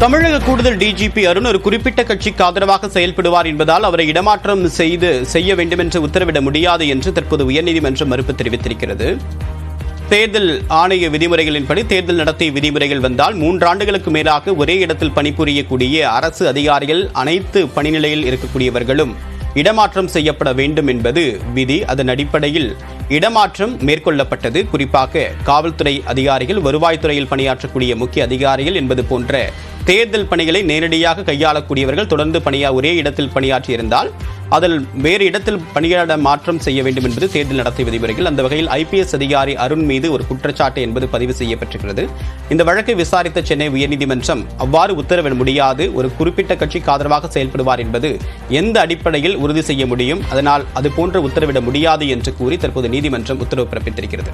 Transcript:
தமிழக கூடுதல் டிஜிபி அருண் ஒரு குறிப்பிட்ட கட்சிக்கு ஆதரவாக செயல்படுவார் என்பதால் அவரை இடமாற்றம் செய்ய வேண்டும் என்று உத்தரவிட முடியாது என்று தற்போது உயர்நீதிமன்றம் மறுப்பு தெரிவித்திருக்கிறது. தேர்தல் ஆணைய விதிமுறைகளின்படி தேர்தல் நடத்தை விதிமுறைகள் வந்தால் 3 ஆண்டுகளுக்கு மேலாக ஒரே இடத்தில் பணிபுரியக்கூடிய அரசு அதிகாரிகள் அனைத்து பணிநிலையில் இருக்கக்கூடியவர்களும் இடமாற்றம் செய்யப்பட வேண்டும் என்பது விதி. அதன் அடிப்படையில் இடமாற்றம் மேற்கொள்ளப்பட்டது. குறிப்பாக காவல்துறை அதிகாரிகள், வருவாய்த்துறையில் பணியாற்றக்கூடிய முக்கிய அதிகாரிகள் என்பது போன்ற தேர்தல் பணிகளை நேரடியாக கையாளக்கூடியவர்கள் தொடர்ந்து ஒரே இடத்தில் பணியாற்றியிருந்தால் அதில் வேறு இடத்தில் பணியாட மாற்றம் செய்ய வேண்டும் என்பது தேர்தல் நடத்தை விதிமுறைகள். அந்த வகையில் IPS அதிகாரி அருண் மீது ஒரு குற்றச்சாட்டு என்பது பதிவு செய்யப்பட்டிருக்கிறது. இந்த வழக்கை விசாரித்த சென்னை உயர்நீதிமன்றம் அவ்வாறு உத்தரவிட முடியாது, ஒரு குறிப்பிட்ட கட்சிக்கு ஆதரவாக செயல்படுவார் என்பது எந்த அடிப்படையில் உறுதி செய்ய முடியும், அதனால் அது போன்ற உத்தரவிட முடியாது என்று கூறி தற்போது நீதிமன்றம் உத்தரவு பிறப்பித்திருக்கிறது.